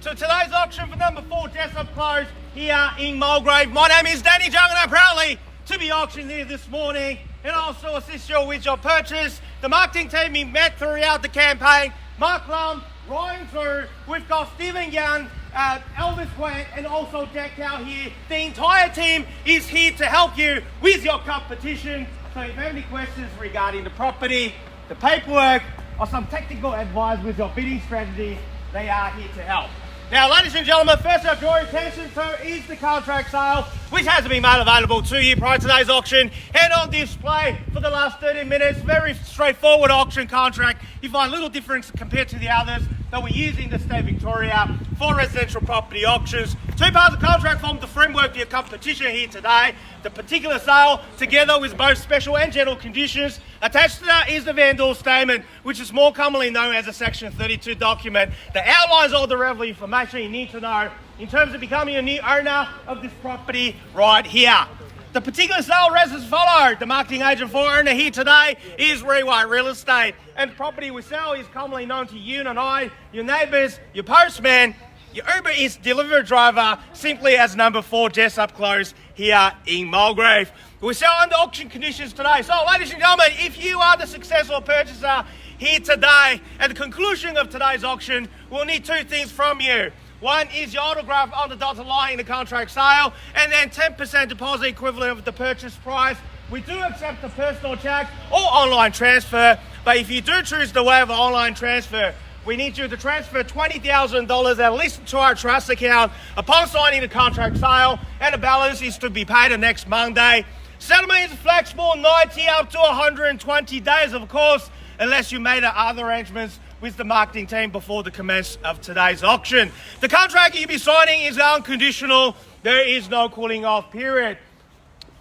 to today's auction for number 4 Jessup Close here in Mulgrave. My name is Danny Jung and I'm proudly to be auctioning here this morning and also assist you with your purchase. The marketing team we met throughout the campaign, Marc Lum, Ryan Drew, we've got Stephen Young, Elvis Went and also Jack out here. The entire team is here to help you with your competition. So if you have any questions regarding the property, the paperwork or some technical advice with your bidding strategy, they are here to help. Now, ladies and gentlemen, first I draw your attention to is the contract sale, which has been made available to you prior to today's auction and on display for the last 30 minutes. Very straightforward auction contract. You find little difference compared to the others that we use in the state of Victoria for residential property auctions. 2 parts of contract form the framework for your competition here today. The particular sale, together with both special and general conditions. Attached to that is the vendor statement, which is more commonly known as a Section 32 document that outlines all the relevant information you need to know in terms of becoming a new owner of this property right here. The particular sale reads as follows. The marketing agent for owner here today is Rewire Real Estate, and the property we sell is commonly known to you and I, your neighbours, your postman, your Uber Eats delivery driver, simply as number 4 Jessup Close here in Mulgrave. We sell under auction conditions today. So, ladies and gentlemen, if you are the successful purchaser here today, at the conclusion of today's auction, we'll need 2 things from you. One is your autograph on the dotted line in the contract sale, and then 10% deposit equivalent of the purchase price. We do accept the personal check or online transfer, but if you do choose the way of an online transfer, we need you to transfer $20,000 at least to our trust account upon signing the contract sale, and the balance is to be paid the next Monday. Settlement is flexible, 90 up to 120 days, of course, unless you made other arrangements with the marketing team before the commence of today's auction. The contract you'll be signing is unconditional. There is no cooling off period.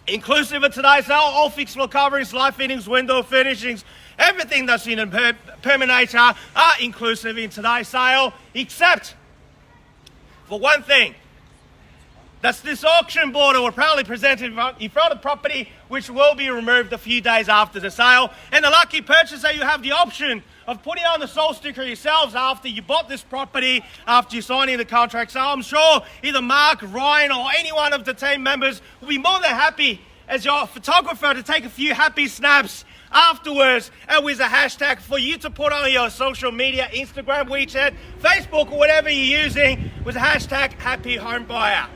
Inclusive of today's sale, all fixed floor coverings, light fittings, window furnishings, everything that's in a Perminator are inclusive in today's sale, except for one thing. That's this auction board that will proudly present in front of the property, which will be removed a few days after the sale. And the lucky purchaser, you have the option of putting on the sold sticker yourselves after you bought this property, after you signing the contract. So I'm sure either Mark, Ryan, or any one of the team members will be more than happy as your photographer to take a few happy snaps afterwards and with a hashtag for you to put on your social media, Instagram, WeChat, Facebook, or whatever you're using with a hashtag Happy Home Buyer.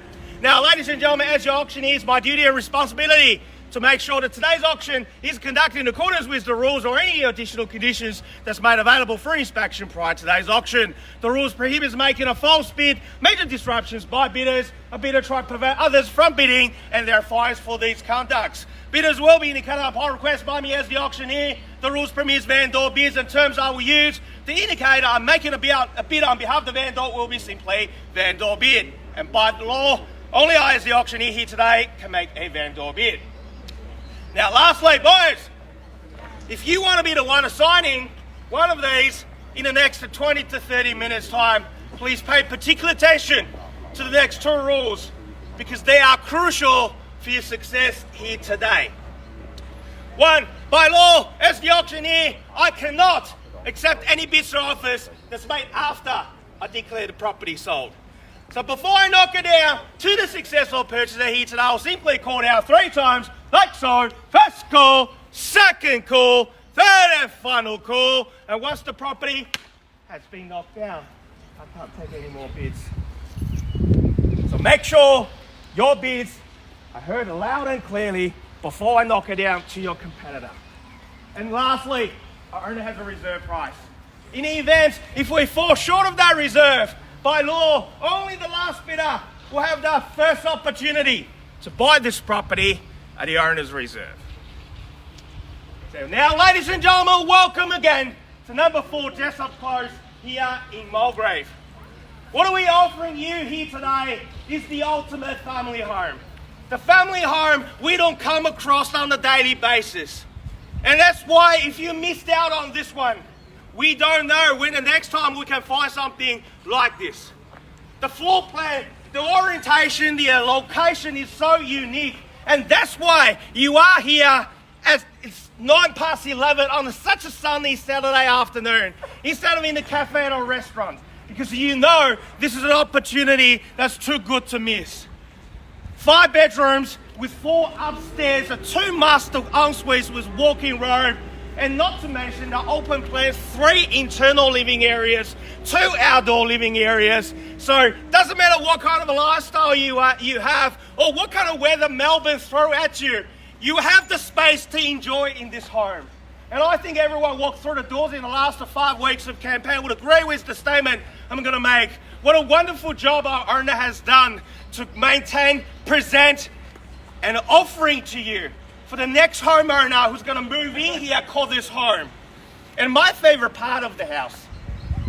Now, ladies and gentlemen, as your auctioneer, it's my duty and responsibility to make sure that today's auction is conducted in accordance with the rules or any additional conditions that's made available for inspection prior to today's auction. The rules prohibits making a false bid, major disruptions by bidders, a bidder try to prevent others from bidding, and there are fines for these conducts. Bidders will be indicated upon request by me as the auctioneer. The rules permits vendor bids and terms I will use to indicate I'm making a bid on behalf of the vendor will be simply vendor bid. And by the law, only I as the auctioneer here today can make a vendor bid. Now lastly, boys, if you want to be the one assigning one of these in the next 20 to 30 minutes time, please pay particular attention to the next 2 rules because they are crucial for your success here today. 1, by law, as the auctioneer, I cannot accept any bids or offers that's made after I declare the property sold. So before I knock it down to the successful purchaser here today, I'll simply call out 3 times, like so. First call, second call, third and final call. And once the property has been knocked down, I can't take any more bids. So make sure your bids are heard loud and clearly before I knock it down to your competitor. And lastly, our owner has a reserve price. In the event, if we fall short of that reserve, by law, only the last bidder will have the first opportunity to buy this property at the owner's reserve. So now, ladies and gentlemen, welcome again to number 4 Jessup Close here in Mulgrave. What are we offering you here today is the ultimate family home. The family home we don't come across on a daily basis. And that's why if you missed out on this one, we don't know when the next time we can find something like this. The floor plan, the orientation, the location is so unique, and that's why you are here as it's 11:09 on such a sunny Saturday afternoon instead of in a cafe or a restaurant. because you know this is an opportunity that's too good to miss. 5 bedrooms with 4 upstairs, 2 master en-suites with walk-in room, and not to mention the open plans, 3 internal living areas, 2 outdoor living areas. So doesn't matter what kind of a lifestyle you have or what kind of weather Melbourne throw at you, you have the space to enjoy in this home. And I think everyone walked through the doors in the last 5 weeks of campaign would agree with the statement I'm going to make. What a wonderful job our owner has done to maintain, present, and offering to you for the next homeowner who's going to move in here, call this home. And my favorite part of the house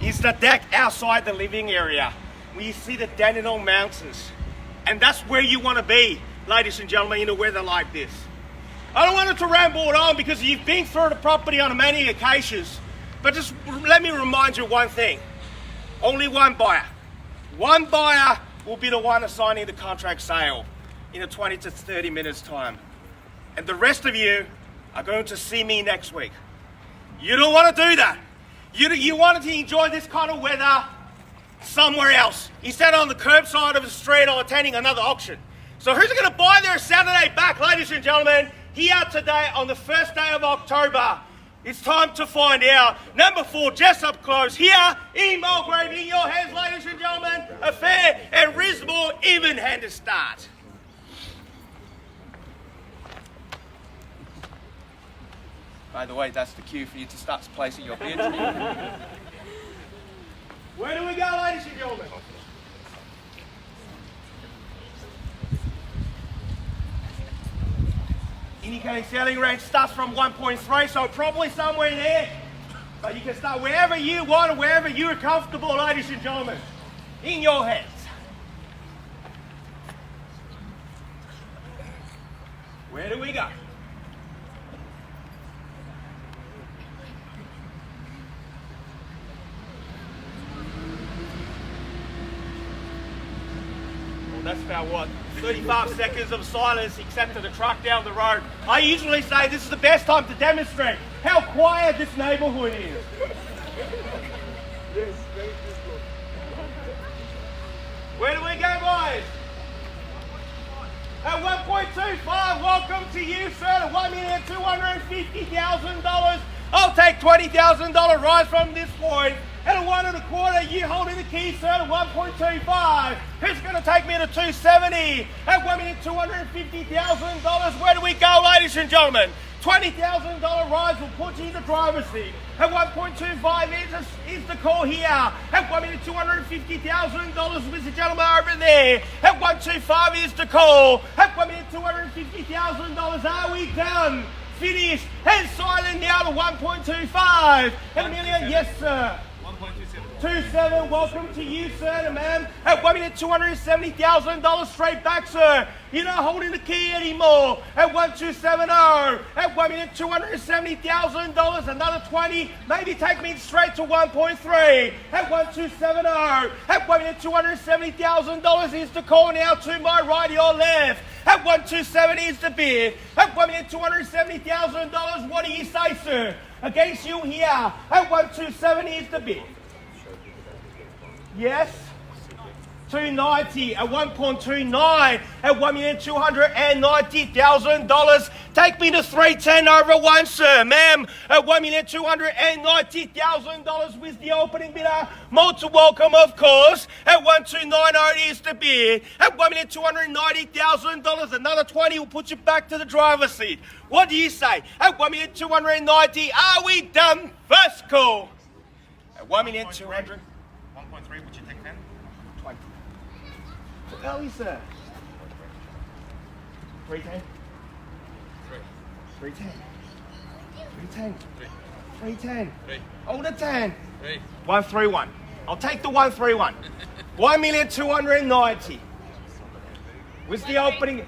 is the deck outside the living area, where you see the Dandenong Mountains. And that's where you want to be, ladies and gentlemen, in a weather like this. I don't want it to ramble on because you've been through the property on many occasions, but just let me remind you one thing. Only one buyer. One buyer will be the one assigning the contract sale in a 20 to 30 minutes time. And the rest of you are going to see me next week. You don't want to do that. You wanted to enjoy this kind of weather somewhere else, instead on the curbside of the street or attending another auction. So who's going to buy their Saturday back, ladies and gentlemen? Here today on the first day of October. It's time to find out. Number 4, Jessup Close, here in Mulgrave, in your hands, ladies and gentlemen. A fair and reasonable, even-handed start. By the way, that's the cue for you to start placing your bids. Where do we go, ladies and gentlemen? Indicating selling range starts from 1.3, so probably somewhere there. But you can start wherever you want, wherever you're comfortable, ladies and gentlemen. In your hands. Where do we go? That's about what, 35 seconds of silence except for the truck down the road. I usually say this is the best time to demonstrate how quiet this neighbourhood is. Where do we go, boys? At 1.25, welcome to you, sir, at $1,250,000. I'll take $20,000 rise from this point. At a 1.25, you holding the key, sir, at 1.25. Who's going to take me to 270? At $1,250,000, where do we go, ladies and gentlemen? $20,000 rise will put you in the driver's seat. At 1.25 is the call here. At $1,250,000, Mr. Gentleman over there. At 1.25 is the call. At $1,250,000, are we done? Finished and silent now to 1.25. And Amelia, yes, sir. 1.27, welcome to you, sir and ma'am. At $1,270,000 straight back, sir. You're not holding the key anymore. At 1.270, at $1,270,000, another 20. Maybe take me straight to 1.3. At 1.270, at $1,270,000 is the call now to my right, your left. At 1.270 is the bid. At $1,270,000, what do you say, sir? Against you here. At 1.270 is the bid. Yes. 290 at 1.29 at $1,290,000. Take me to 310 over 1, sir, ma'am. At $1,290,000 with the opening bidder. Multi welcome, of course. At 1,290 is the bid. At $1,290,000, another 20 will put you back to the driver's seat. What do you say? At $1,290,000, are we done? First call. At $1,200,000. 1.3, would you take 10? 20. Early, sir. 310. 310. 310. 310. Hold the 10. 131. I'll take the 131. 1,290,000. With the opening. 1.3 is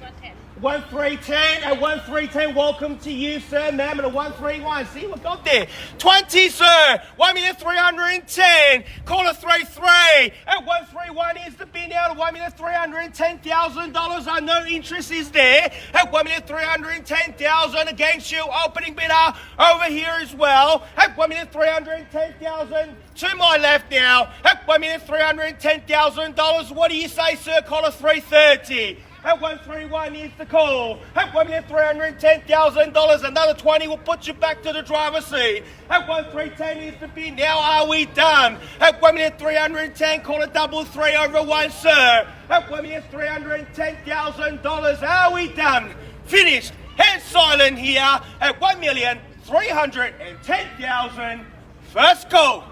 110. 1310 at 1310. Welcome to you, sir, ma'am, at a 131. See what got there? 20, sir. 1,310,000. Call a 33 at 131 is the bid out of $1,310,000. I know interest is there at 1,310,000 against you. Opening bidder over here as well at 1,310,000. To my left now at $1,310,000. What do you say, sir? Call a 330. At 131 is the call. At $1,310,000. Another 20 will put you back to the driver's seat. At 1,310 is the bid. Now are we done? At 1,310, call a 333 over one, sir. At $1,310,000. Are we done? Finished. Hand silent here at 1,310,000. First call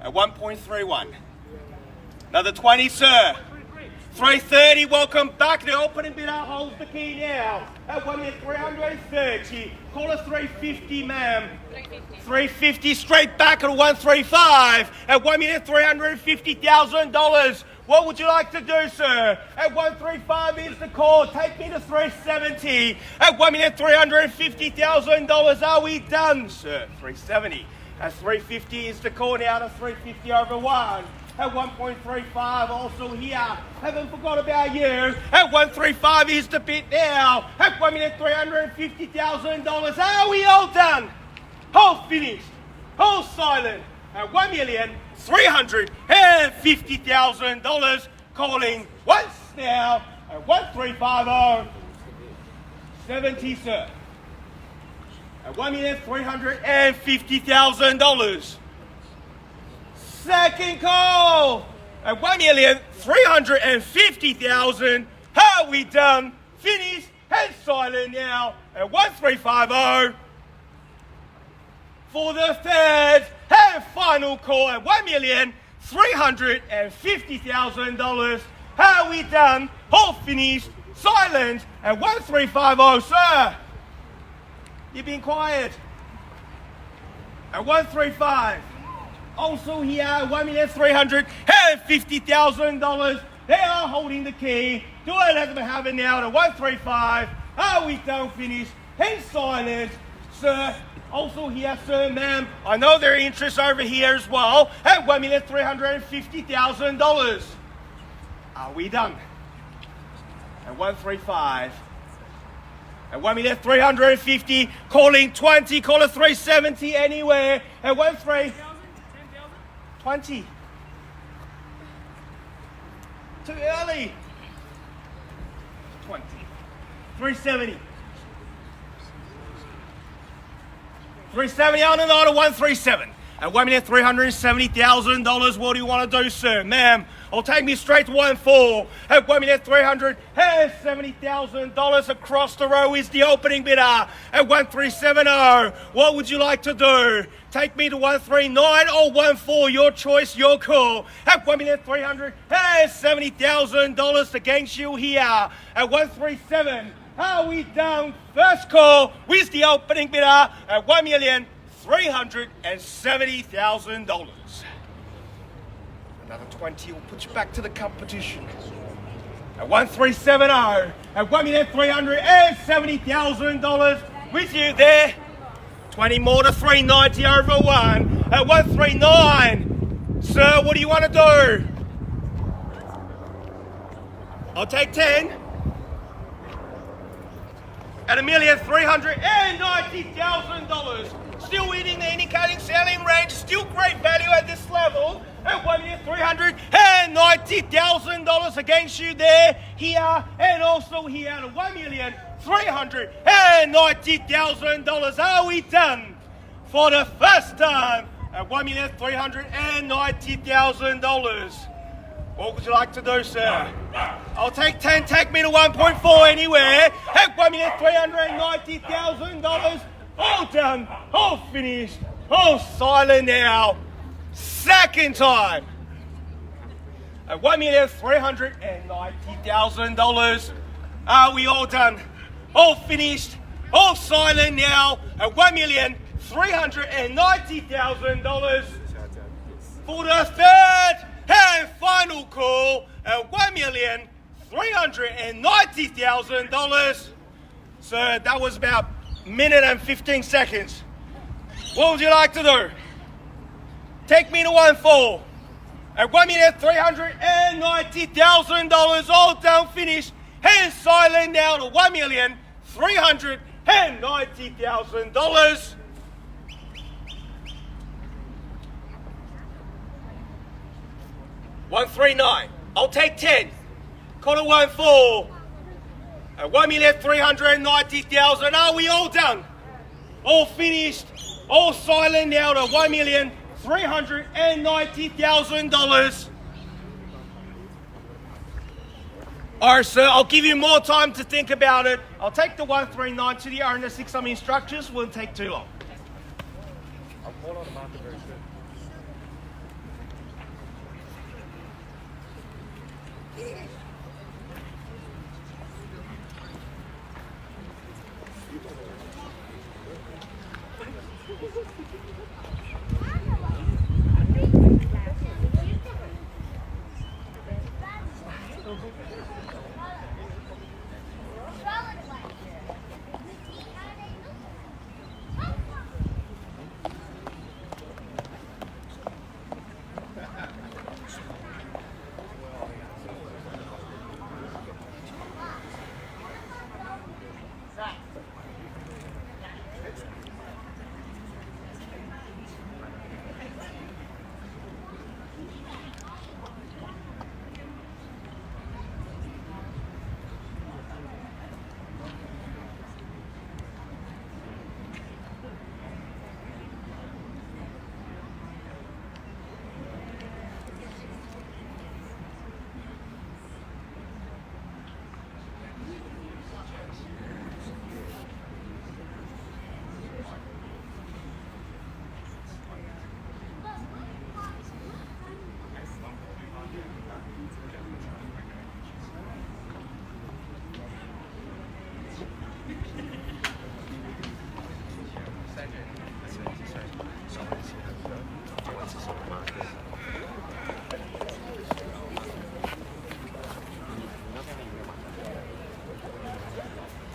at 1.31. Another 20, sir. 330, welcome back. The opening bidder holds the key now at 1,330. Call a 350, ma'am. 350 straight back at 135 at $1,350,000. What would you like to do, sir? At 135 is the call. Take me to 370 at $1,350,000. Are we done, sir? 370. At 350 is the call now to 350 over one. At 1.35 also here. Haven't forgot about you. At 135 is the bid now. At $1,350,000. Are we all done? All finished. All silent. At $1,350,000. Calling once now at 1,350. 70, sir. At $1,350,000. Second call at $1,350,000. How are we done? Finished and silent now at 1,350. For the third and final call at $1,350,000. How are we done? All finished, silent at 1,350, sir. You've been quiet. At 135. Also here, $1,350,000. They are holding the key. Do I let them have it now to 135? Are we done? Finished? And silent, sir. Also here, sir, ma'am. I know there are interests over here as well. At $1,350,000. Are we done? At 135. At 1,350,000, calling 20, call a 370 anywhere. At 1,320. Too early. 20. 370. 370 on and on to 137. At $1,370,000, what do you want to do, sir? Ma'am, I'll take me straight to 1.4. At $1,370,000 across the row is the opening bidder. At 1,370, what would you like to do? Take me to 139 or 1.4, your choice, your call. At $1,370,000 against you here. At 137, are we done? First call with the opening bidder at $1,370,000. Another 20 will put you back to the competition. At 1,370, at $1,370,000 with you there. 20 more to 390 over one. At 139, sir, what do you want to do? I'll take 10. At $1,390,000. Still within the indicating selling range. Still great value at this level. At $1,390,000 against you there, here, and also here at $1,390,000. Are we done? For the first time at $1,390,000. What would you like to do, sir? I'll take 10, take me to 1.4 anywhere. At $1,390,000. All done, all finished, all silent now. Second time. At $1,390,000. Are we all done? All finished, all silent now. At $1,390,000. For the third and final call at $1,390,000. $390,000. So that was about a minute and 15 seconds. What would you like to do? Take me to 1-4 at $1,390,000. All done, finished. Hands silent now to $1,390,000. $139. I'll take 10. Quarter 1-4 at $1,390,000. Are we all done? All finished. All silent now to $1,390,000. Alright, sir, I'll give you more time to think about it. I'll take the 139 to the owner, 6 some instructions. Won't take too long. I'll call on the market very soon.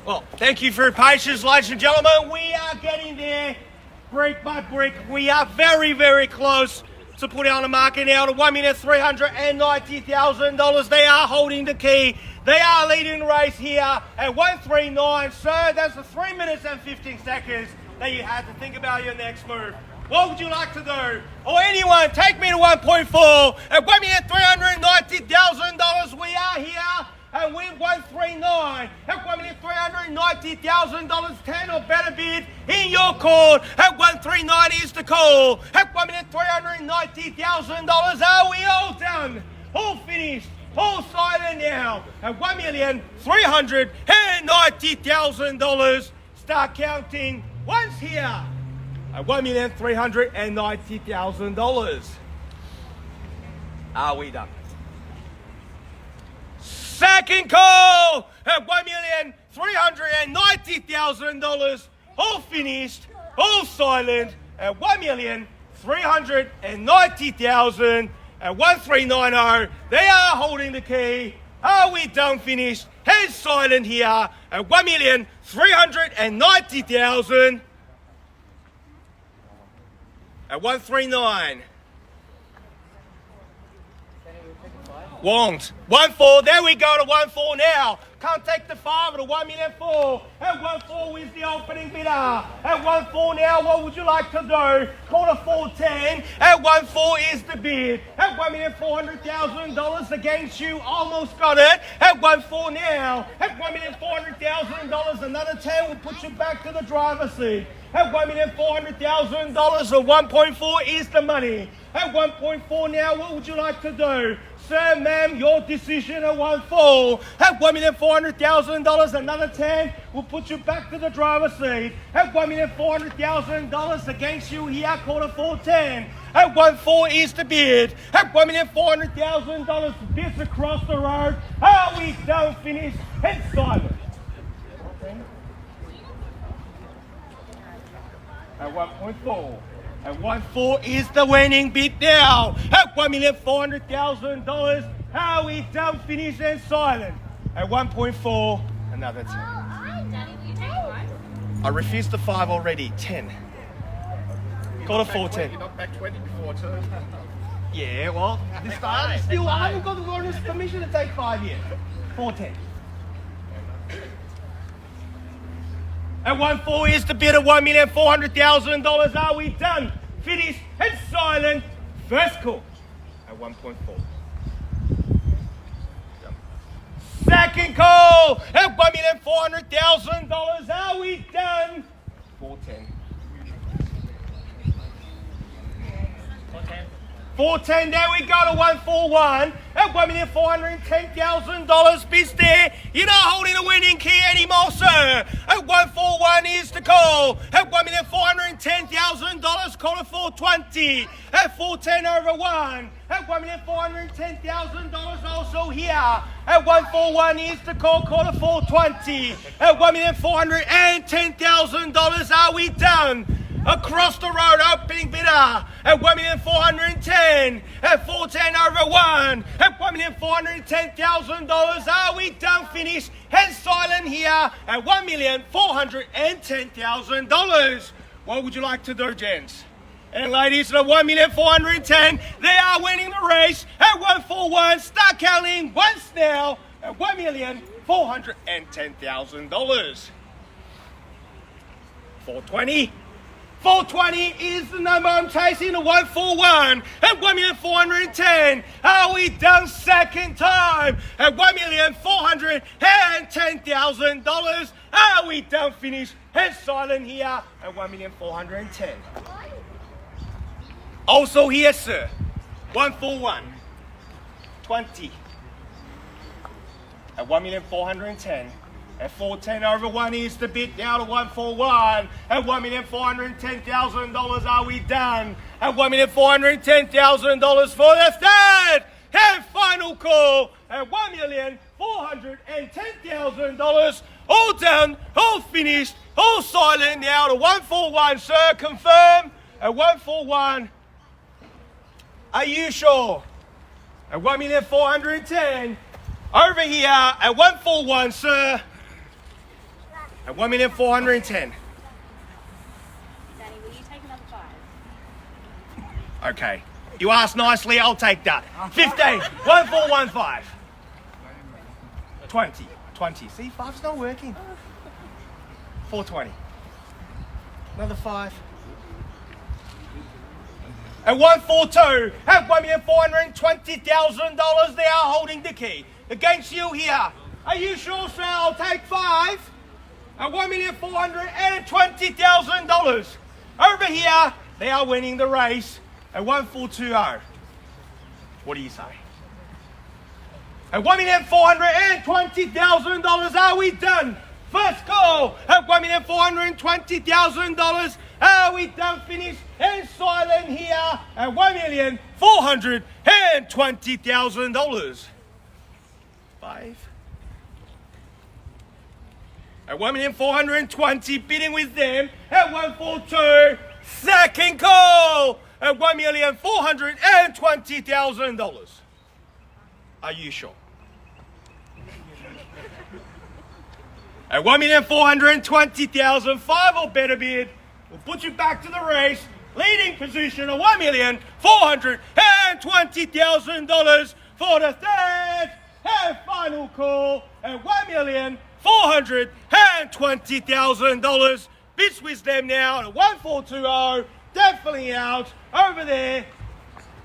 Well, thank you for your patience, ladies and gentlemen. We are getting there, brick by brick. We are very, very close to putting on the market now to $1,390,000. They are holding the key. They are leading the race here at 139. Sir, that's the 3 minutes and 15 seconds that you had to think about your next move. What would you like to do? Or anyone, take me to 1.4 at $1,390,000. We are here and win 139 at $1,390,000. 10 or better bid in your court at 139 is the call. At $1,390,000. Are we all done? All finished? All silent now at $1,390,000. Start counting once here at $1,390,000. Are we done? Second call at $1,390,000. All finished, all silent at $1,390,000 at 1390. They are holding the key. Are we done finished? Heads silent here at $1,390,000 at 139. Wonged. 1-4. There we go to 1-4 now. Can't take the 5 at a $1,000,004. At 1-4 is the opening bidder. At 1-4 now, what would you like to do? Quarter 410. At 1-4 is the bid. At $1,400,000 against you. Almost got it. At 1-4 now. At $1,400,000. Another 10 will put you back to the driver's seat. At $1,400,000 or 1.4 is the money. At 1.4 now, what would you like to do? Sir, ma'am, your decision at 1-4. At $1,400,000, another 10 will put you back to the driver's seat. At $1,400,000 against you here, quarter 410. At 1-4 is the bid. At $1,400,000, bids across the road. Are we done finished? Head silent. At 1.4. At 1-4 is the winning bid now. At $1,400,000, how we done, finish and silent. At 1.4, another 10. Daddy, will you take 5? I refused the 5 already. 10. Call it 410. You knocked back 20 before too. Yeah, well, this time still I haven't got the owner's permission to take 5 yet. 410. At 1.4 is the bid of $1,400,000. Are we done? Finished and silent. First call at 1.4. Second call at $1,400,000. Are we done? 410. 410, there we go to 141 at $1,410,000. Bids there. You're not holding the winning key anymore, sir. At 141 is the call. At $1,410,000, call it 420. At 410 over 1. At $1,410,000 also here. At 141 is the call it 420. At $1,410,000, are we done? Across the road, opening bidder at $1,410,000 at 410 over 1 at $1,410,000. Are we done? Finished and silent here at $1,410,000. What would you like to do, gents? And ladies, at $1,410,000, they are winning the race at 141. Start counting once now at $1,410,000. 420. 420 is the number I'm chasing at 141 at $1,410,000. Are we done? Second time at $1,410,000. Are we done? Finished and silent here at $1,410,000. Also here, sir, 141 20 at $1,410,000. At 410 over 1 is the bid now to 141. At $1,410,000, are we done? At $1,410,000 for the third and final call. At $1,410,000. All done, all finished, all silent now to 141, sir. Confirm. At 141. Are you sure? At $1,410,000. Over here at 141, sir. At $1,410,000. Daddy, will you take another 5? Okay. You asked nicely, I'll take that. 15. 1415. 20. 20. See, 5's not working. 420. Another 5. At 142, at $1,420,000, they are holding the key. Against you here. Are you sure, sir? I'll take 5. At $1,420,000. Over here, they are winning the race at 1,420. What do you say? At $1,420,000, are we done? First call at $1,420,000. Are we done? Finished and silent here at $1,420,000. 5. At $1,420,000, bidding with them at 142. Second call at $1,420,000. Are you sure? At $1,420,000, 5 or better bid will put you back to the race. Leading position at $1,420,000 for the third and final call at $1,420,000. Bids with them now at 1,420. Definitely out over there.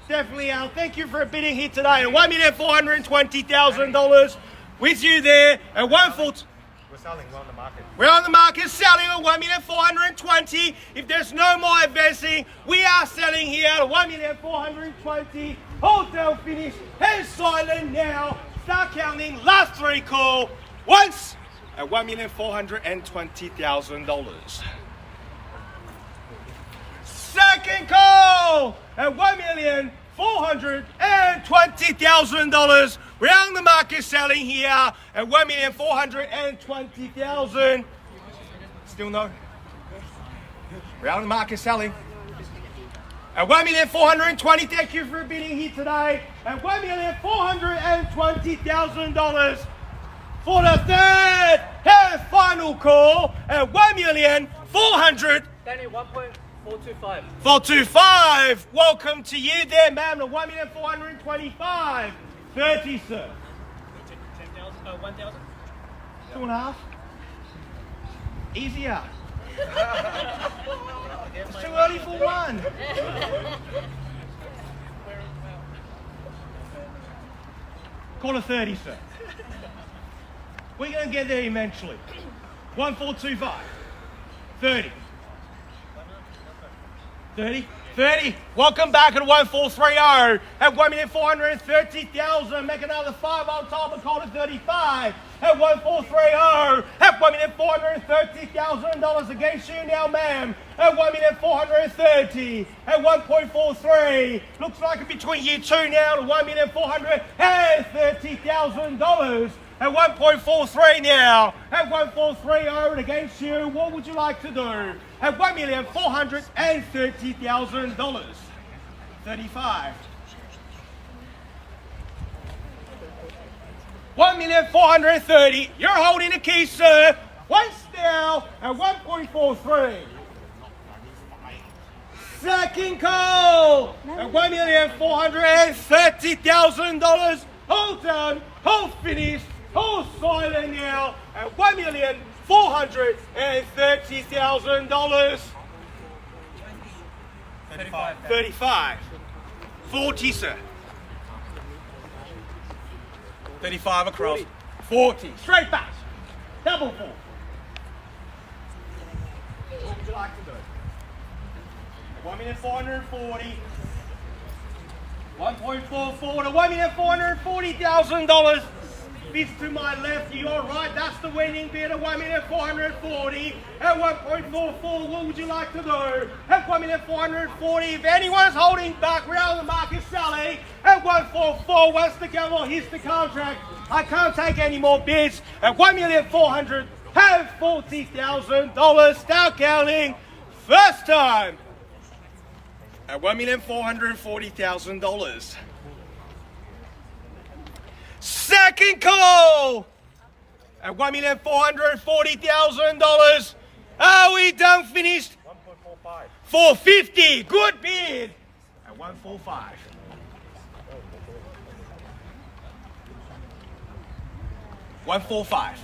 Definitely out. Thank you for bidding here today at $1,420,000. With you there at 1,420. We're selling, we're on the market. We're on the market selling at $1,420,000. If there's no more investing, we are selling here at $1,420,000. Hotel finish and silent now. Start counting. Last 3 call. Once at $1,420,000. Second call at $1,420,000. We're on the market selling here at $1,420,000. Still no? We're on the market selling at $1,420,000. Thank you for bidding here today at $1,420,000. For the third and final call at 1,400,000. Danny, 1.425. 425. Welcome to you there, ma'am. The 1,425,000. 30, sir. 10,000. 1,000. 2.5. Easier. It's too early for one. Call it 30, sir. We're going to get there eventually. 1,425. 30. 30. 30. Welcome back at 1,430 at 1,430,000. Make another 5 on top and call it 35 at 1,430 at $1,430,000 against you now, ma'am. At 1,430 at 1.43. Looks like it's between you two now to $1,430,000. At 1.43 now, at 1.430 against you, what would you like to do? At $1,430,000. 35. 1,430,000. You're holding the key, sir. Once now at 1.43. Second call at $1,430,000. Hold done, hold finished. All silent now at $1,430,000. 35. 35. 40, sir. 35 across. 40. Straight back. Double 4. What would you like to do? 1,440,000. 1.44 to $1,440,000. Bids to my left, you're right, that's the winning bid at 1,440,000. At 1.44, what would you like to do? At 1,440,000, if anyone's holding back, we're out of the market selling. At 144, once the gavel hits the contract, I can't take any more bids. At 1,440,000, start counting. First time. At $1,440,000. Second call at $1,440,000. Are we done finished? 1.45. 450. Good bid at 145. 145.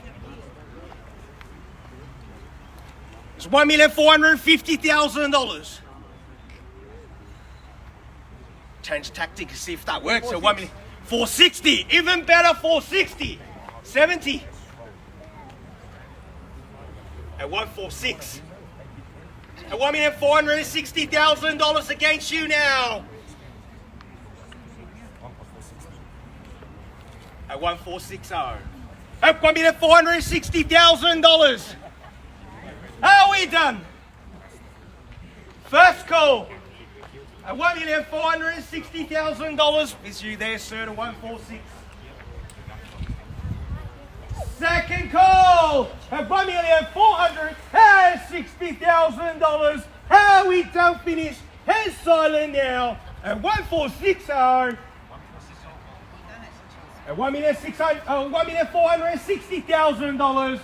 It's $1,450,000. Change tactic to see if that works. So 460, even better, 460. 70. At 146. At $1,460,000 against you now. At 1,460. At $1,460,000. Are we done? First call. At $1,460,000. Is you there, sir, to 146. Second call at $1,460,000. How we done finished? Head silent now at 146. At $1,460,000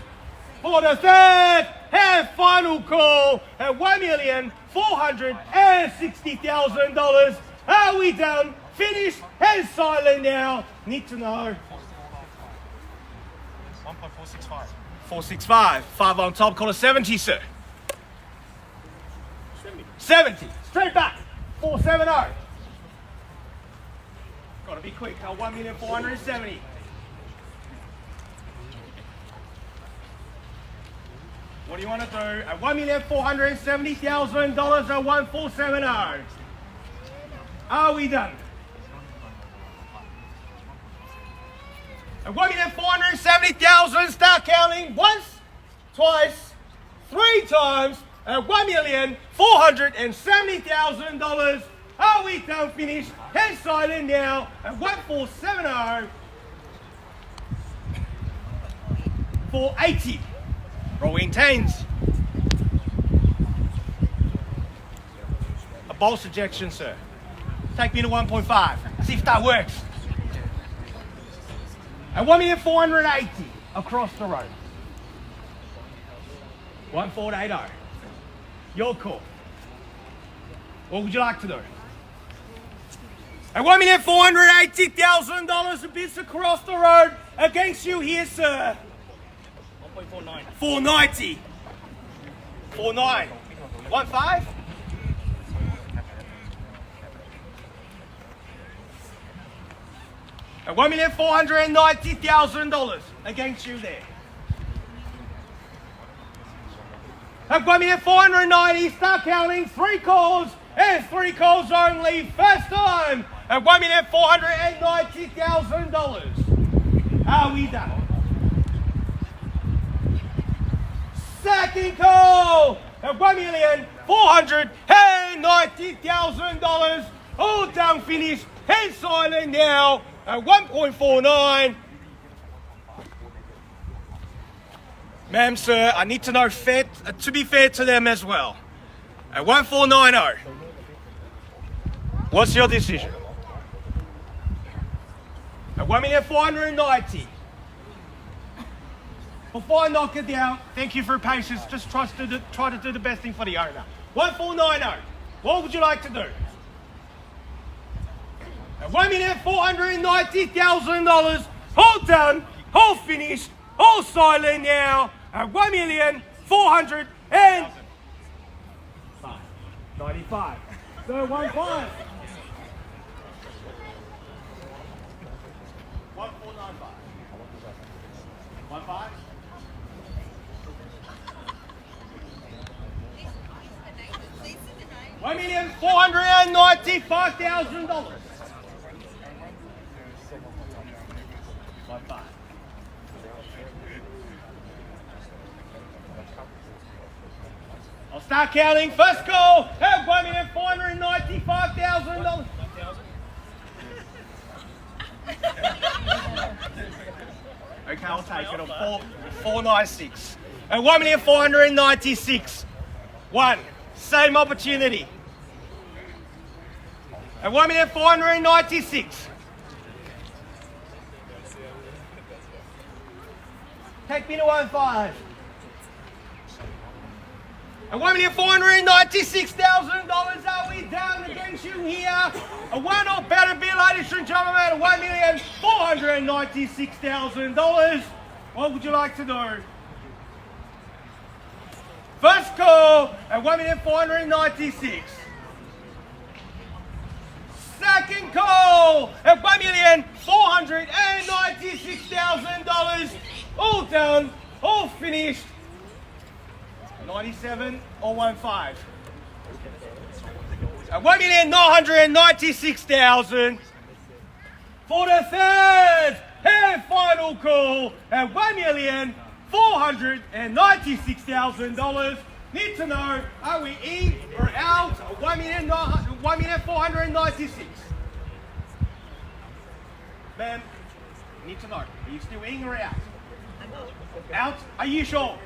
for the third and final call at $1,460,000. Are we done? Finished and silent now. Need to know. 1.465. 465. 5 on top. Call it 70, sir. 70. Straight back. 470. Got to be quick. 1,470,000. What do you want to do? At $1,470,000 at 1,470. Are we done? At $1,470,000, start counting once, twice, 3 times at $1,470,000. Are we done finished? Head silent now at 1,470. 480. Rolling 10s. A bolster ejection, sir. Take me to 1.5. See if that works. At $1,480,000. across the road. 1480. Your call. What would you like to do? And $1,480,000 a bid across the road against you here, sir. 1.49. 490. 49. 15? And $1,490,000 against you there. At $1,490,000, start counting. 3 calls and 3 calls only. First time at $1,490,000. Are we done? Second call at $1,490,000. All done, finished. Head silent now at 1.49. Ma'am, sir, I need to know to be fair to them as well. At 1490. What's your decision? At $1,490,000. Before I knock it down, thank you for your patience. Just try to do the best thing for the owner. 1490. What would you like to do? At $1,490,000. All done, all finished, all silent now. At $1,495,000. So 15. 1495. 15. $1,495,000. 15. I'll start counting. First call at $1,495,000. Okay, I'll take it on 496. At $1,496,000. 1. Same opportunity. At $1,496,000. Take me to 15. At $1,496,000, are we down against you here? A one or better bid, ladies and gentlemen, at $1,496,000. What would you like to do? First call at $1,496,000. Second call at $1,496,000. All done, all finished. 97 or 15. At $1,996,000 for the third and final call at $1,496,000. Need to know, are we in or out? $1,496,000. Ma'am, need to know, are you still in or out? Out? Are you sure?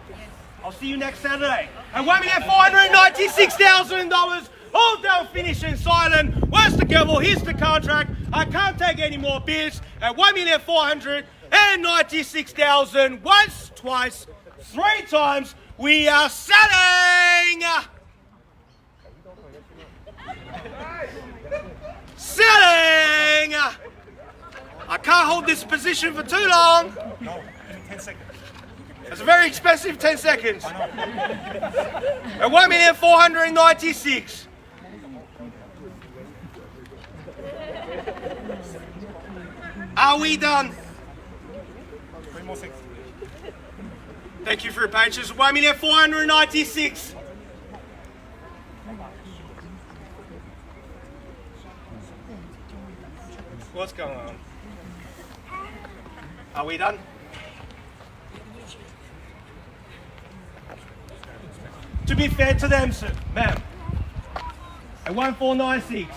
I'll see you next Saturday. At $1,496,000, all done, finished and silent. Where's the gavel? Here's the contract. I can't take any more bids. At $1,496,000, once, twice, 3 times, we are selling! Selling! I can't hold this position for too long. No, 10 seconds. It's a very expensive 10 seconds. At $1,496,000. Are we done? 3 more seconds. Thank you for your patience. $1,496,000. What's going on? Are we done? To be fair to them, sir, ma'am, at $1,496,000.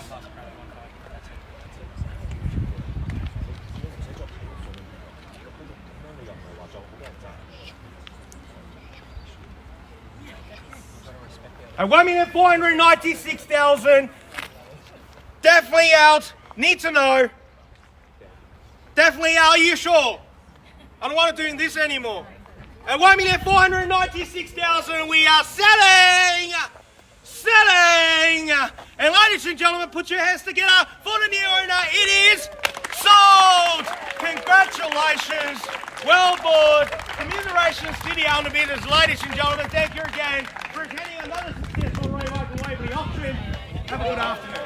At $1,496,000. Definitely out. Need to know. Definitely, are you sure? I don't want to do this anymore. At 1,496,000, we are selling! Selling! And ladies and gentlemen, put your hands together for the new owner. It is sold! Congratulations! Well bought. Commiserations to the owner bidders. Ladies and gentlemen, thank you again for attending another successful Waverley auction. Have a good afternoon.